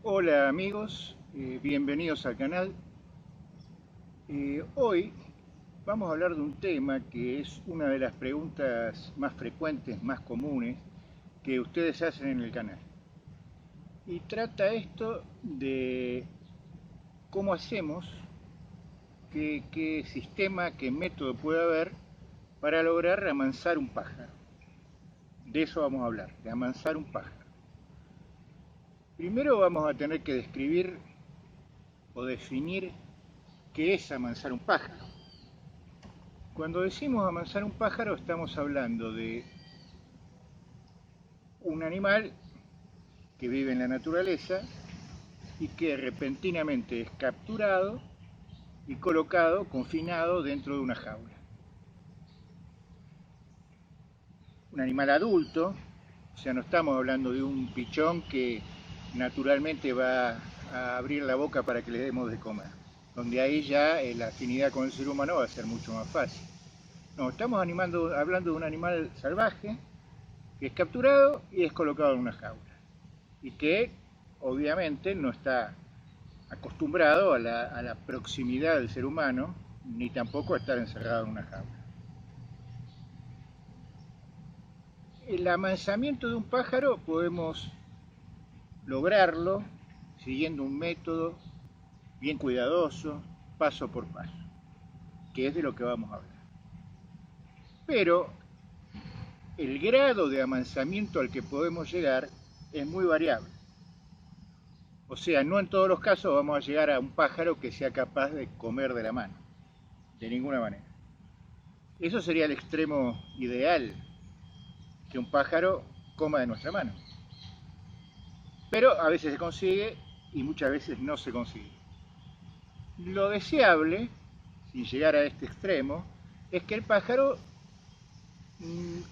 Hola amigos, bienvenidos al canal. Hoy vamos a hablar de un tema que es una de las preguntas más frecuentes, más comunes que ustedes hacen en el canal. Y trata esto de cómo hacemos, qué sistema, qué método puede haber para lograr amansar un pájaro. De eso vamos a hablar, de amansar un pájaro. Primero vamos a tener que describir o definir qué es amansar un pájaro. Cuando decimos amansar un pájaro estamos hablando de un animal que vive en la naturaleza y que repentinamente es capturado y colocado, confinado dentro de una jaula. Un animal adulto, o sea, no estamos hablando de un pichón que naturalmente va a abrir la boca para que le demos de comer, donde ahí ya la afinidad con el ser humano va a ser mucho más fácil. No, estamos hablando de un animal salvaje que es capturado y es colocado en una jaula y que obviamente no está acostumbrado a la proximidad del ser humano ni tampoco a estar encerrado en una jaula. El amansamiento de un pájaro podemos lograrlo siguiendo un método bien cuidadoso, paso por paso, que es de lo que vamos a hablar. Pero el grado de amansamiento al que podemos llegar es muy variable. O sea, no en todos los casos vamos a llegar a un pájaro que sea capaz de comer de la mano, de ninguna manera. Eso sería el extremo ideal, que un pájaro coma de nuestra mano. Pero a veces se consigue y muchas veces no se consigue. Lo deseable, sin llegar a este extremo, es que el pájaro,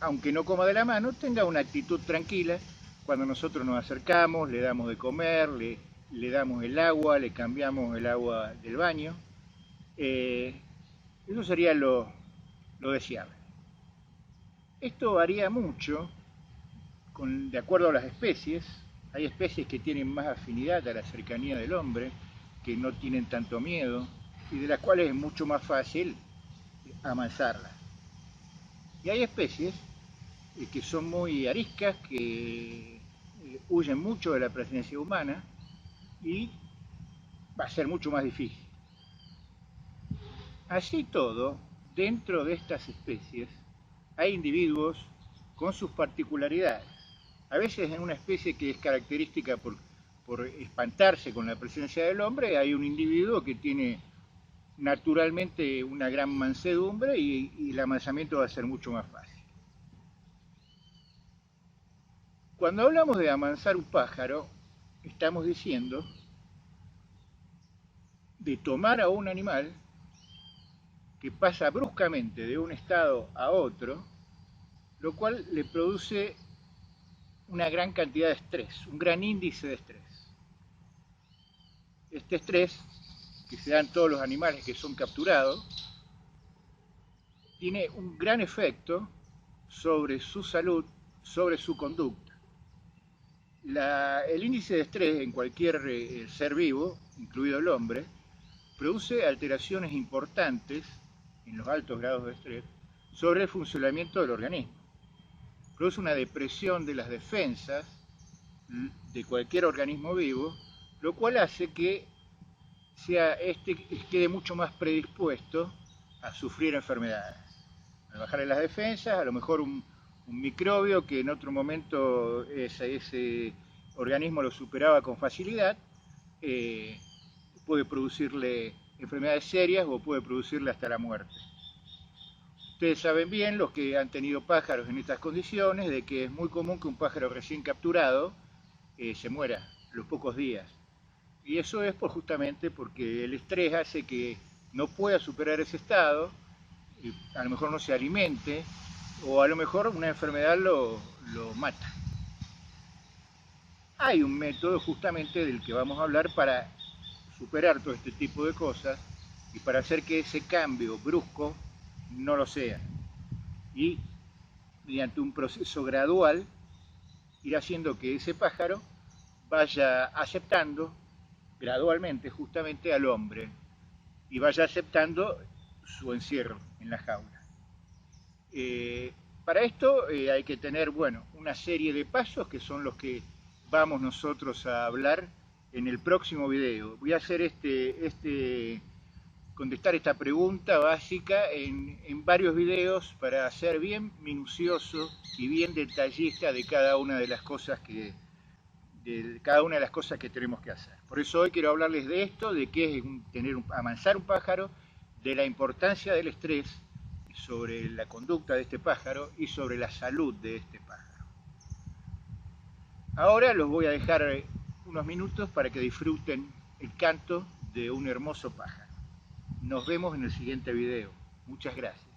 aunque no coma de la mano, tenga una actitud tranquila cuando nosotros nos acercamos, le damos de comer, le damos el agua, le cambiamos el agua del baño. Eso sería lo deseable. Esto varía mucho de acuerdo a las especies. Hay especies que tienen más afinidad a la cercanía del hombre, que no tienen tanto miedo y de las cuales es mucho más fácil amansarlas. Y hay especies que son muy ariscas, que huyen mucho de la presencia humana y va a ser mucho más difícil. Así todo, dentro de estas especies hay individuos con sus particularidades. A veces en una especie que es característica por espantarse con la presencia del hombre, hay un individuo que tiene naturalmente una gran mansedumbre y el amansamiento va a ser mucho más fácil. Cuando hablamos de amansar un pájaro, estamos diciendo de tomar a un animal que pasa bruscamente de un estado a otro, lo cual le produce una gran cantidad de estrés, un gran índice de estrés. Este estrés, que se da en todos los animales que son capturados, tiene un gran efecto sobre su salud, sobre su conducta. El índice de estrés en cualquier ser vivo, incluido el hombre, produce alteraciones importantes en los altos grados de estrés sobre el funcionamiento del organismo. Produce una depresión de las defensas de cualquier organismo vivo, lo cual hace que quede mucho más predispuesto a sufrir enfermedades. Al bajarle las defensas, a lo mejor un microbio que en otro momento ese organismo lo superaba con facilidad, puede producirle enfermedades serias o puede producirle hasta la muerte. Ustedes saben bien, los que han tenido pájaros en estas condiciones, de que es muy común que un pájaro recién capturado se muera a los pocos días. Y eso es justamente porque el estrés hace que no pueda superar ese estado, a lo mejor no se alimente, o a lo mejor una enfermedad lo mata. Hay un método justamente del que vamos a hablar para superar todo este tipo de cosas y para hacer que ese cambio brusco no lo sea. Y mediante un proceso gradual ir haciendo que ese pájaro vaya aceptando gradualmente justamente al hombre y vaya aceptando su encierro en la jaula. Para esto hay que tener, bueno, una serie de pasos que son los que vamos nosotros a hablar en el próximo video. Voy a hacer contestar esta pregunta básica en varios videos para ser bien minucioso y bien detallista de cada una de las cosas que tenemos que hacer. Por eso hoy quiero hablarles de esto, de qué es amansar un pájaro, de la importancia del estrés, sobre la conducta de este pájaro y sobre la salud de este pájaro. Ahora los voy a dejar unos minutos para que disfruten el canto de un hermoso pájaro. Nos vemos en el siguiente video. Muchas gracias.